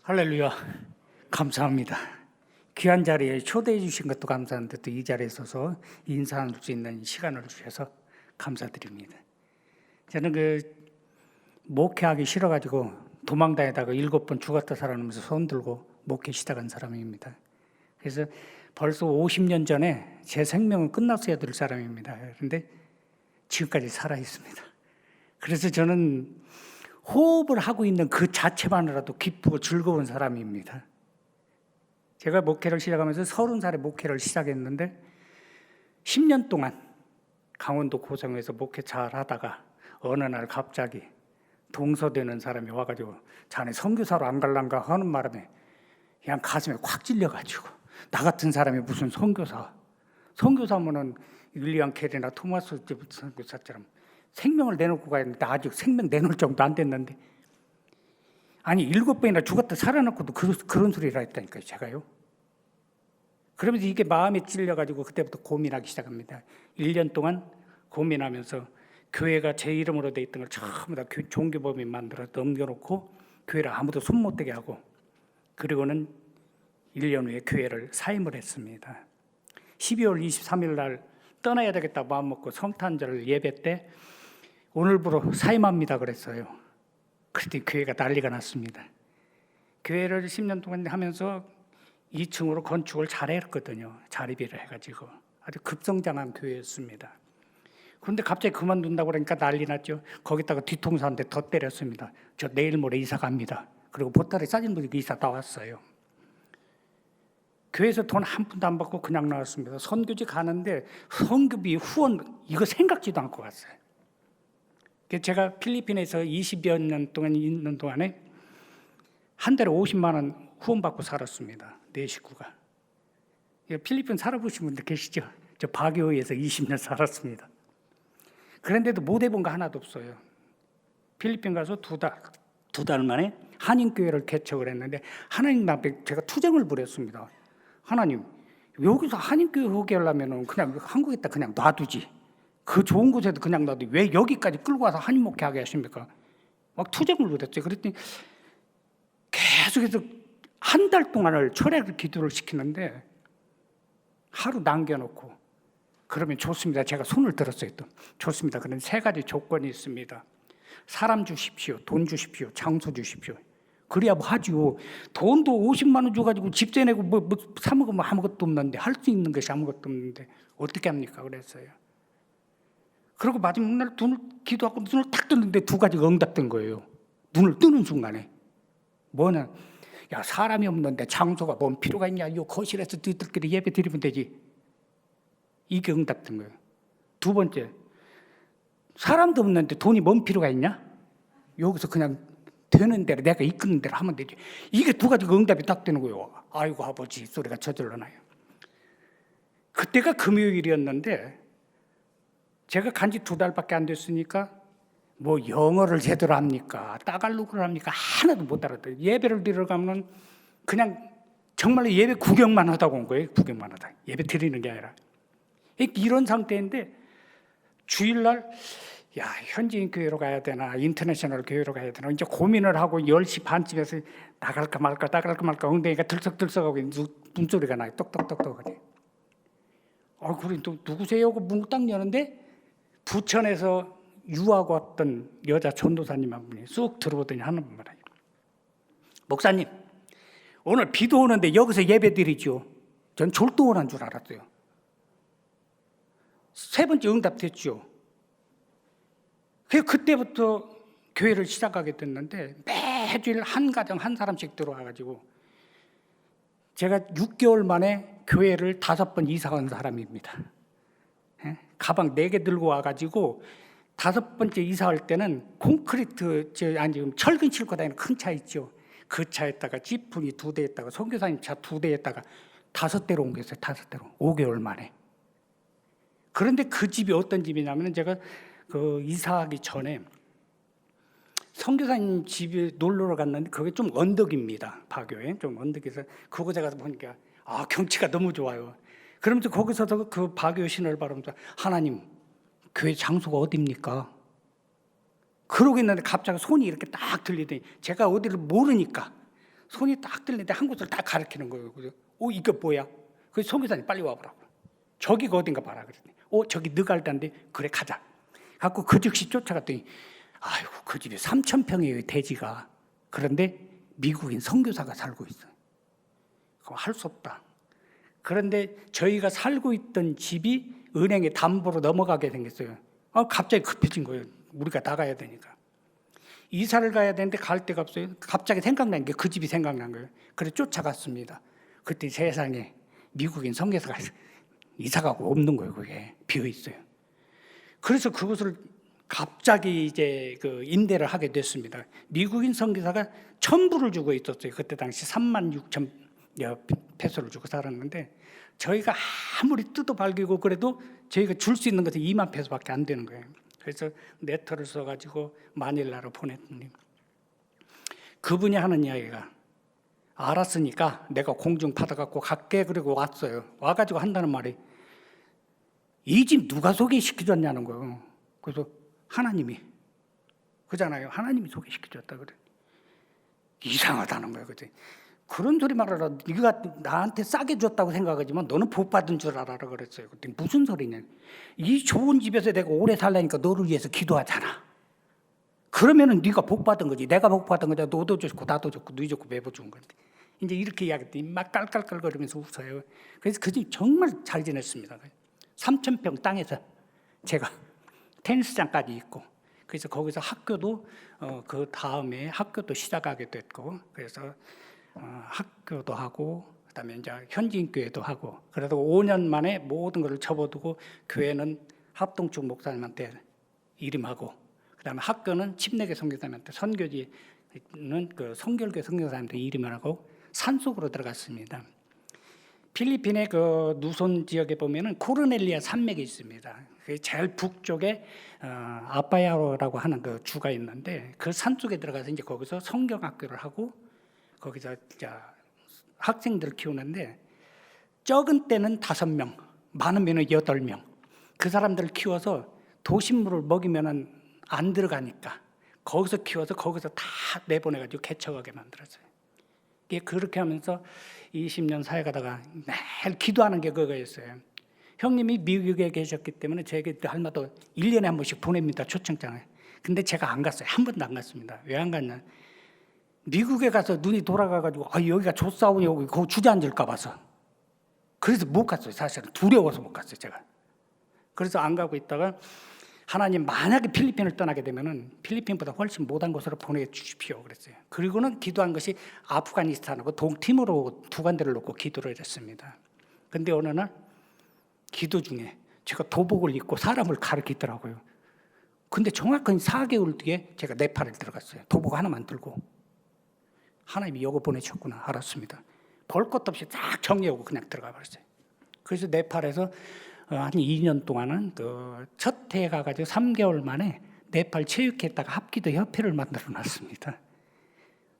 할렐루야. 감사합니다. 귀한 자리에 초대해 주신 것도 감사한데 또 이 자리에 서서 인사할 수 있는 시간을 주셔서 감사드립니다. 저는 목회하기 싫어가지고 도망다니다가 7번 죽었다 살아나면서 손 들고 목회 시작한 사람입니다. 그래서 벌써 50년 전에 제 생명은 끝났어야 될 사람입니다. 그런데 지금까지 살아 있습니다. 그래서 저는 호흡을 하고 있는 그 자체만으로도 기쁘고 즐거운 사람입니다. 제가 목회를 시작하면서 30살에 목회를 시작했는데 10년 동안 강원도 고성에서 목회 잘 하다가 어느 날 갑자기 동서되는 사람이 와가지고 자네 선교사로 안 갈란가 하는 바람에 그냥 가슴에 콱 찔려가지고 나 같은 사람이 무슨 선교사면은 윌리엄 캐리나 토마스 선교사처럼 생명을 내놓고 가야 되는데 아직 생명 내놓을 정도 안 됐는데 아니 7번이나 죽었다 살아났고도 그런 소리를 했다니까요 제가요. 그러면서 이게 마음에 찔려가지고 그때부터 고민하기 시작합니다. 1년 동안 고민하면서 교회가 제 이름으로 돼 있던 걸 전부 다 종교법인 만들어 넘겨놓고 교회를 아무도 손 못 대게 하고 그리고는 1년 후에 교회를 사임을 했습니다. 12월 23일 날 떠나야 되겠다 마음먹고 성탄절 예배 때 오늘부로 사임합니다 그랬어요. 그랬더니 교회가 난리가 났습니다. 교회를 10년 동안 하면서 2층으로 건축을 잘했거든요. 자리비를 해가지고 아주 급성장한 교회였습니다. 그런데 갑자기 그만둔다고 그러니까 난리 났죠. 거기다가 뒤통수 한 대 더 때렸습니다. 저 내일 모레 이사 갑니다. 그리고 보따리 싸진 분이 이사 나왔어요. 교회에서 돈 한 푼도 안 받고 그냥 나왔습니다. 선교지 가는데 선교비 후원 이거 생각지도 않고 갔어요. 제가 필리핀에서 20여 년 동안 있는 동안에 한 달에 50만 원 후원받고 살았습니다. 네 식구가. 필리핀 살아보신 분들 계시죠? 저 바교에서 20년 살았습니다. 그런데도 못 해본 거 하나도 없어요. 필리핀 가서 두 달 만에 한인교회를 개척을 했는데 하나님 앞에 제가 투정을 부렸습니다. 하나님, 여기서 한인교회 후계하려면 그냥 한국에다 그냥 놔두지. 그 좋은 곳에도 그냥 놔두지. 왜 여기까지 끌고 와서 한인 목회하게 하십니까? 막 투정을 부렸어요. 그랬더니 계속해서 한 달 동안을 철야를 기도를 시키는데 하루 남겨놓고 그러면 좋습니다. 제가 손을 들었어요. 또 좋습니다. 그런 3가지 조건이 있습니다. 사람 주십시오. 돈 주십시오. 장소 주십시오. 그래야 뭐 하지요. 돈도 50만 원 줘가지고 집세 내고 뭐 사 먹으면 아무것도 없는데 할 수 있는 것이 아무것도 없는데 어떻게 합니까? 그랬어요. 그리고 마지막 날 눈을 기도하고 눈을 탁 뜨는데 2가지가 응답된 거예요. 눈을 뜨는 순간에 뭐냐? 야 사람이 없는데 장소가 뭔 필요가 있냐? 이 거실에서 너희들끼리 예배 드리면 되지. 이게 응답된 거예요. 2번째, 사람도 없는데 돈이 뭔 필요가 있냐? 여기서 그냥 되는 대로 내가 이끄는 대로 하면 되지. 이게 2가지가 응답이 딱 되는 거예요. 아이고 아버지 소리가 저절로 나요. 그때가 금요일이었는데 제가 간지 2달밖에 안 됐으니까 뭐 영어를 제대로 합니까? 따갈로그를 합니까? 하나도 못 알아들어요. 예배를 드리러 가면 그냥 정말로 예배 구경만 하다가 온 거예요. 구경만 하다. 예배 드리는 게 아니라. 이런 상태인데 주일날 야 현지인 교회로 가야 되나 인터내셔널 교회로 가야 되나 이제 고민을 하고 10시 반쯤에서 나갈까 말까 엉덩이가 들썩들썩하고 눈소리가 나요. 똑똑똑똑하게. 그래 또 누구세요? 하고 문을 딱 여는데 부천에서 유하고 왔던 여자 전도사님 한 분이 쑥 들어오더니 하는 말이에요. 목사님 오늘 비도 오는데 여기서 예배 드리죠. 전 졸도 오는 줄 알았어요. 3번째 응답됐죠. 그때부터 교회를 시작하게 됐는데 매주일 한 가정 한 사람씩 들어와가지고 제가 6개월 만에 교회를 5번 이사 간 사람입니다. 가방 4개 들고 와가지고 5번째 이사할 때는 콘크리트 철근 싣고 다니는 큰 차 있죠. 그 차에다가 지풍이 2대에다가 선교사님 차 2대에다가 5대로 옮겼어요. 5대로 5개월 만에. 그런데 그 집이 어떤 집이냐면 제가 그 이사하기 전에 선교사님 집에 놀러 갔는데 그게 좀 언덕입니다. 바교에 좀 언덕에서 그곳에 가서 보니까 경치가 너무 좋아요. 그러면서 거기서도 그 바교 신을 바라면서 하나님 교회 장소가 어디입니까? 그러고 있는데 갑자기 손이 이렇게 딱 들리더니 제가 어디를 모르니까 손이 딱 들리는데 한 곳을 딱 가리키는 거예요. 그래서 이거 뭐야? 그래서 선교사님 빨리 와보라고. 저기가 어딘가 봐라 그랬더니 저기 너가 알다는데 그래 가자. 갖고 그 즉시 쫓아갔더니 아이고 그 집에 3,000평이에요 대지가. 그런데 미국인 선교사가 살고 있어요. 그거 할 수 없다. 그런데 저희가 살고 있던 집이 은행에 담보로 넘어가게 생겼어요. 갑자기 급해진 거예요. 우리가 나가야 되니까. 이사를 가야 되는데 갈 데가 없어요. 갑자기 생각난 게 그 집이 생각난 거예요. 그래서 쫓아갔습니다. 그때 세상에 미국인 선교사가 이사가고 없는 거예요. 그게 비어 있어요. 그래서 그것을 갑자기 이제 그 임대를 하게 됐습니다. 미국인 선교사가 1,000불을 주고 있었어요. 그때 당시 36,000 페소를 주고 살았는데 저희가 아무리 뜯어 발기고 그래도 저희가 줄 수 있는 것은 2만 페소밖에 안 되는 거예요. 그래서 레터를 써가지고 마닐라로 보냈더니 그분이 하는 이야기가 알았으니까 내가 공중 받아갖고 갈게. 그리고 왔어요. 와가지고 한다는 말이 이 집 누가 소개시켜줬냐는 거예요. 그래서 하나님이 그잖아요. 하나님이 소개시켜줬다 그래. 이상하다는 거예요. 그때 그런 소리 말하라. 네가 나한테 싸게 줬다고 생각하지만 너는 복 받은 줄 알아라 그랬어요. 그때 무슨 소리냐? 이 좋은 집에서 내가 오래 살라니까 너를 위해서 기도하잖아. 그러면은 네가 복 받은 거지. 내가 복 받은 거지. 너도 좋고 나도 좋고 너희 좋고 매부 좋은 건데. 이제 이렇게 이야기했더니 막 깔깔깔거리면서 웃어요. 그래서 그 집 정말 잘 지냈습니다. 3,000평 땅에서 제가 테니스장까지 있고, 그래서 거기서 학교도 그 다음에 학교도 시작하게 됐고, 그래서 학교도 하고, 그다음에 이제 현지인교회도 하고, 그래도 5년 만에 모든 것을 접어두고 교회는 합동축 목사님한테 이름하고, 그다음에 학교는 침례교 선교사님한테, 선교지는 그 성결교 선교사님한테 이름을 하고 산속으로 들어갔습니다. 필리핀의 그 누손 지역에 보면은 코르넬리아 산맥이 있습니다. 그 제일 북쪽에 아빠야로라고 하는 그 주가 있는데 그 산 속에 들어가서 이제 거기서 성경학교를 하고 거기서 학생들을 키우는데 적은 때는 5명, 많으면은 8명. 그 사람들을 키워서 도식물을 먹이면은 안 들어가니까 거기서 키워서 거기서 다 내보내가지고 개척하게 만들었어요. 그렇게 하면서 20년 사회 가다가 매일 기도하는 게 그거였어요. 형님이 미국에 계셨기 때문에 저에게 할마다 1년에 한 번씩 보냅니다. 초청장을. 근데 제가 안 갔어요. 한 번도 안 갔습니다. 왜 안 갔냐? 미국에 가서 눈이 돌아가가지고 여기가 조사원이 오고 거기 주저앉을까 봐서. 그래서 못 갔어요. 사실은 두려워서 못 갔어요. 제가. 그래서 안 가고 있다가 하나님 만약에 필리핀을 떠나게 되면은 필리핀보다 훨씬 못한 곳으로 보내주십시오 그랬어요. 그리고는 기도한 것이 아프가니스탄하고 동티모르 두 군데를 놓고 기도를 했습니다. 근데 어느 날 기도 중에 제가 도복을 입고 사람을 가르치더라고요. 근데 정확한 4개월 뒤에 제가 네팔에 들어갔어요. 도복 하나만 들고. 하나님이 여기 보내셨구나 알았습니다. 볼 것도 없이 딱 정리하고 그냥 들어가 버렸어요. 그래서 네팔에서 한 2년 동안은 그 첫 해에 가가지고 3개월 만에 네팔 체육회에다가 합기도 협회를 만들어 놨습니다.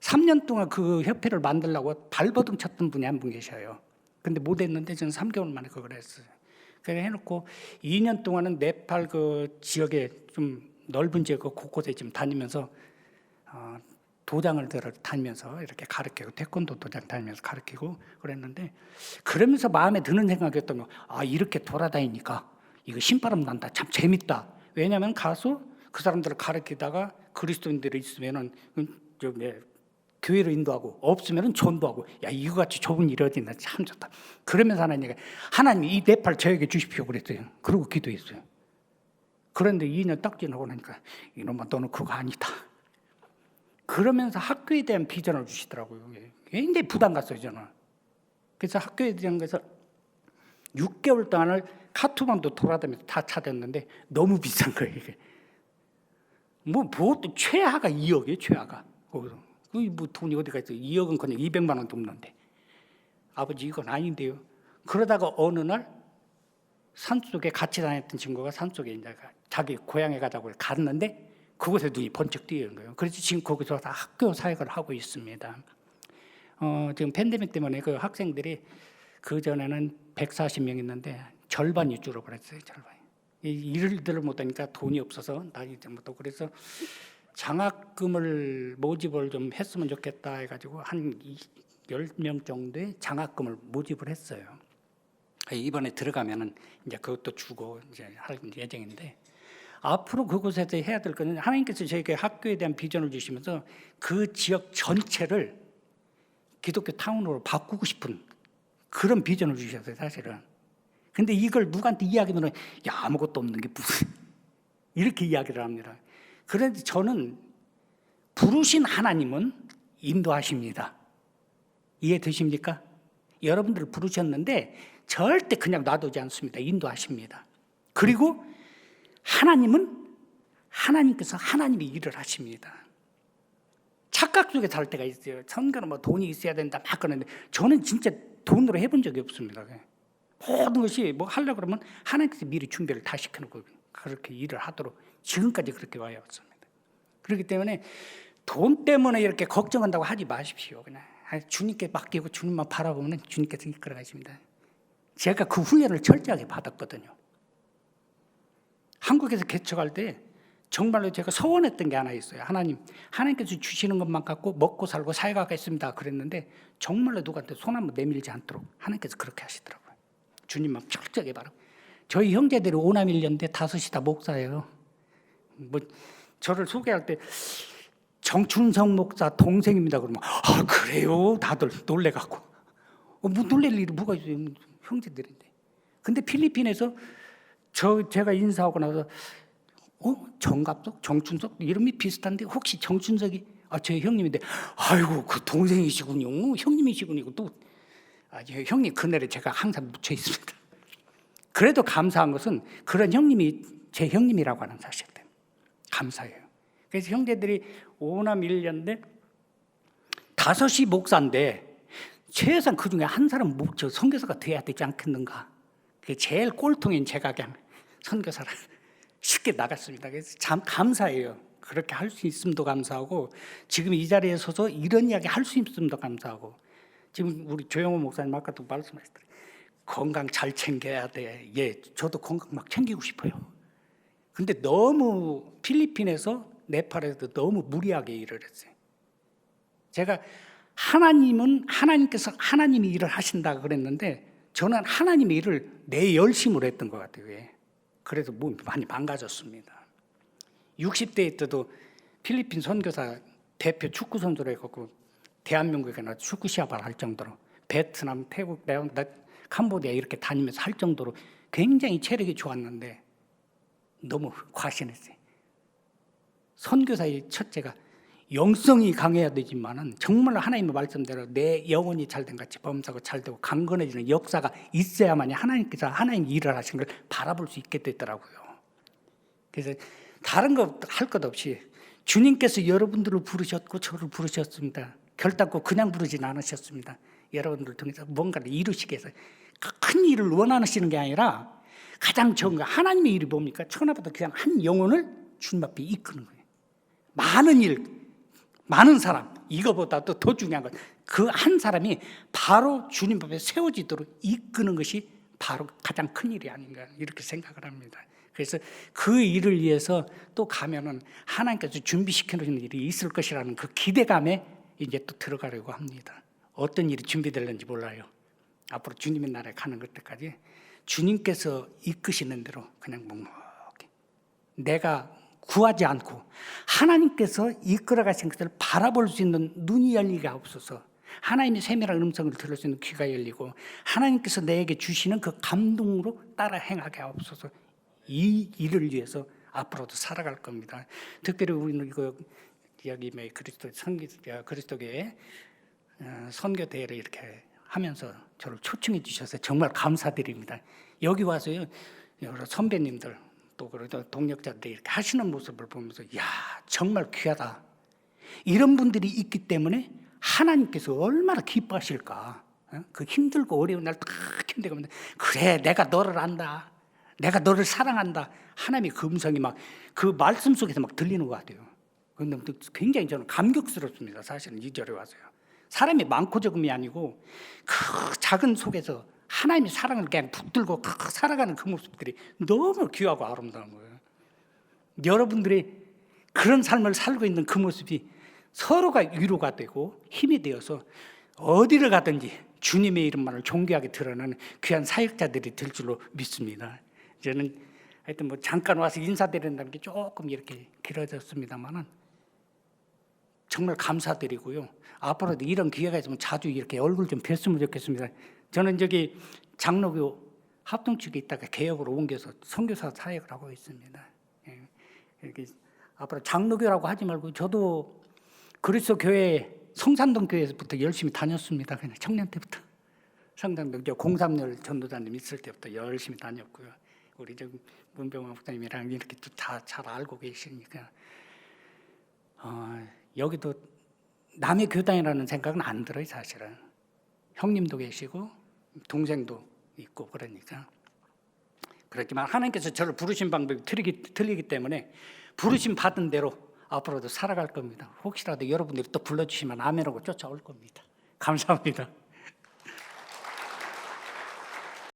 3년 동안 그 협회를 만들려고 발버둥 쳤던 분이 한 분 계셔요. 근데 못 했는데 저는 3개월 만에 그걸 했어요. 그래 해놓고 2년 동안은 네팔 그 지역에 좀 넓은 지역 곳곳에 좀 다니면서 도장을 다니면서 이렇게 가르치고 태권도 도장 다니면서 가르치고 그랬는데 그러면서 마음에 드는 생각이었던 거 이렇게 돌아다니니까 이거 신바람 난다 참 재밌다. 왜냐하면 가서 그 사람들을 가르치다가 그리스도인들이 있으면은 교회를 인도하고 없으면은 전도하고 이거 같이 좋은 일이 어딨나 참 좋다. 그러면서 하나님이 이 네팔 저에게 주십시오 그랬어요. 그러고 기도했어요. 그런데 2년 딱 지나고 나니까 이놈아 너는 그거 아니다. 그러면서 학교에 대한 비전을 주시더라고요. 굉장히 부담 갔어요 저는. 그래서 학교에 대한 것을 6개월 동안을 카투만두 돌아다니면서 다 찾았는데 너무 비싼 거예요 이게. 또 최하가 2억이에요 최하가. 거기서 돈이 어디가 있어요. 2억은 그냥 200만 원도 없는데. 아버지 이건 아닌데요. 그러다가 어느 날 산속에 같이 다녔던 친구가 산속에 이제 자기 고향에 가자고 갔는데 그곳에 눈이 번쩍 뜨이는 거예요. 그래서 지금 거기서 다 학교 사역을 하고 있습니다. 지금 팬데믹 때문에 그 학생들이 그 전에는 140명 있는데 절반이 줄어버렸어요. 절반이. 일들을 못하니까 돈이 없어서 나이 때부터 그래서 장학금을 모집을 좀 했으면 좋겠다 해가지고 한 10명 정도의 장학금을 모집을 했어요. 이번에 들어가면은 이제 그것도 주고 이제 할 예정인데, 앞으로 그곳에서 해야 될 것은 하나님께서 저에게 학교에 대한 비전을 주시면서 그 지역 전체를 기독교 타운으로 바꾸고 싶은 그런 비전을 주셨어요, 사실은. 근데 이걸 누구한테 이야기하면 야, 아무것도 없는 게 무슨 이렇게 이야기를 합니다. 그런데 저는 부르신 하나님은 인도하십니다. 이해되십니까? 여러분들을 부르셨는데 절대 그냥 놔두지 않습니다. 인도하십니다. 그리고 하나님께서 하나님의 일을 하십니다. 착각 속에 살 때가 있어요. 선거는 뭐 돈이 있어야 된다 막 그러는데, 저는 진짜 돈으로 해본 적이 없습니다. 모든 것이 뭐 하려고 그러면 하나님께서 미리 준비를 다 시켜놓고 그렇게 일을 하도록 지금까지 그렇게 와왔습니다. 그렇기 때문에 돈 때문에 이렇게 걱정한다고 하지 마십시오. 그냥 주님께 맡기고 주님만 바라보면 주님께서 이끌어 가십니다. 제가 그 훈련을 철저하게 받았거든요. 한국에서 개척할 때 정말로 제가 서원했던 게 하나 있어요. 하나님께서 주시는 것만 갖고 먹고 살고 살아가겠습니다 그랬는데, 정말로 누구한테 손 한번 내밀지 않도록 하나님께서 그렇게 하시더라고요. 주님만 철저하게 바라고. 저희 형제들이 5남 1녀인데 5이 다 목사예요. 뭐 저를 소개할 때 정춘성 목사 동생입니다 그러면 그래요? 다들 놀래갖고. 뭐 놀랄 일이 뭐가 있어요? 형제들인데. 근데 필리핀에서 제가 인사하고 나서 정갑석, 정춘석 이름이 비슷한데 혹시 정춘석이 제 형님인데, 아이고 그 동생이시군요, 형님이시군요. 또 형님 그날에 제가 항상 묻혀 있습니다. 그래도 감사한 것은 그런 형님이 제 형님이라고 하는 사실 때문에 감사해요. 그래서 형제들이 5남 1녀인데 5이 목사인데 최소한 그 중에 한 사람은 선교사가 돼야 되지 않겠는가. 그게 제일 꼴통인 제가 그냥 선교사를 쉽게 나갔습니다. 그래서 참 감사해요. 그렇게 할 수 있음도 감사하고, 지금 이 자리에 서서 이런 이야기 할 수 있음도 감사하고, 지금 우리 조영호 목사님 아까도 말씀하셨더라고요. 건강 잘 챙겨야 돼. 예, 저도 건강 막 챙기고 싶어요. 근데 너무 필리핀에서 네팔에서 너무 무리하게 일을 했어요. 제가 하나님께서 하나님이 일을 하신다 그랬는데, 저는 하나님의 일을 내 열심으로 했던 것 같아요. 그래서 많이 망가졌습니다. 60대 때도 필리핀 선교사 대표 축구 선수로 해갖고 대한민국에 나와서 축구 시합을 할 정도로, 베트남, 태국, 캄보디아 이렇게 다니면서 할 정도로 굉장히 체력이 좋았는데 너무 과신했어요. 선교사의 첫째가 영성이 강해야 되지만은 정말 하나님의 말씀대로 내 영혼이 잘된 같이 범사고 잘되고 강건해지는 역사가 있어야만이 하나님께서 하나님 일을 하신 걸 바라볼 수 있게 되더라고요. 그래서 다른 거 할 것 없이 주님께서 여러분들을 부르셨고 저를 부르셨습니다. 결단코 그냥 부르진 않으셨습니다. 여러분들을 통해서 뭔가를 이루시기 위해서 큰 일을 원하시는 게 아니라 가장 좋은 거, 하나님의 일이 뭡니까? 천하보다 그냥 한 영혼을 주님 앞에 이끄는 거예요. 많은 일, 많은 사람, 이거보다도 더 중요한 것, 그 한 사람이 바로 주님 앞에 세워지도록 이끄는 것이 바로 가장 큰 일이 아닌가, 이렇게 생각을 합니다. 그래서 그 일을 위해서 또 가면은 하나님께서 준비시켜 놓은 일이 있을 것이라는 그 기대감에 이제 또 들어가려고 합니다. 어떤 일이 준비될는지 몰라요. 앞으로 주님의 나라에 가는 것까지 주님께서 이끄시는 대로 그냥 묵묵히, 내가 구하지 않고 하나님께서 이끌어 가신 것을 바라볼 수 있는 눈이 열리가 없어서, 하나님의 세밀한 음성을 들을 수 있는 귀가 열리고, 하나님께서 내게 주시는 그 감동으로 따라 행하게 없어서 이 일을 위해서 앞으로도 살아갈 겁니다. 특별히 우리는 여기 그리스도교회 선교 대회를 이렇게 하면서 저를 초청해 주셔서 정말 감사드립니다. 여기 와서요, 여러 선배님들 또 그래도 동력자들이 이렇게 하시는 모습을 보면서 야, 정말 귀하다. 이런 분들이 있기 때문에 하나님께서 얼마나 기뻐하실까. 그 힘들고 어려운 날 딱 힘들고, 그래 내가 너를 안다, 내가 너를 사랑한다, 하나님의 그 음성이 막 그 말씀 속에서 막 들리는 것 같아요. 근데 굉장히 저는 감격스럽습니다. 사실은 이 절에 와서요. 사람이 많고 적음이 아니고 그 작은 속에서 하나님의 사랑을 그냥 붙들고 살아가는 그 모습들이 너무 귀하고 아름다운 거예요. 여러분들이 그런 삶을 살고 있는 그 모습이 서로가 위로가 되고 힘이 되어서 어디를 가든지 주님의 이름만을 존귀하게 드러내는 귀한 사역자들이 될 줄로 믿습니다. 저는 하여튼 뭐 잠깐 와서 인사드린다는 게 조금 이렇게 길어졌습니다만은 정말 감사드리고요. 앞으로도 이런 기회가 있으면 자주 이렇게 얼굴 좀 뵀으면 좋겠습니다. 저는 저기 장로교 합동 측에 있다가 개혁으로 옮겨서 선교사 사역을 하고 있습니다. 이렇게 앞으로 장로교라고 하지 말고 저도 그리스도 교회 성산동 교회에서부터 열심히 다녔습니다. 그냥 청년 때부터 성산동 03열 전도사님 있을 때부터 열심히 다녔고요. 우리 저 문병환 목사님이랑 이렇게 다 잘 알고 계시니까 여기도 남의 교단이라는 생각은 안 들어요. 사실은 형님도 계시고 동생도 있고 그러니까 그렇지만 하나님께서 저를 부르신 방법이 틀리기 때문에 부르심 받은 대로 앞으로도 살아갈 겁니다. 혹시라도 여러분들이 또 불러주시면 아멘하고 쫓아올 겁니다. 감사합니다.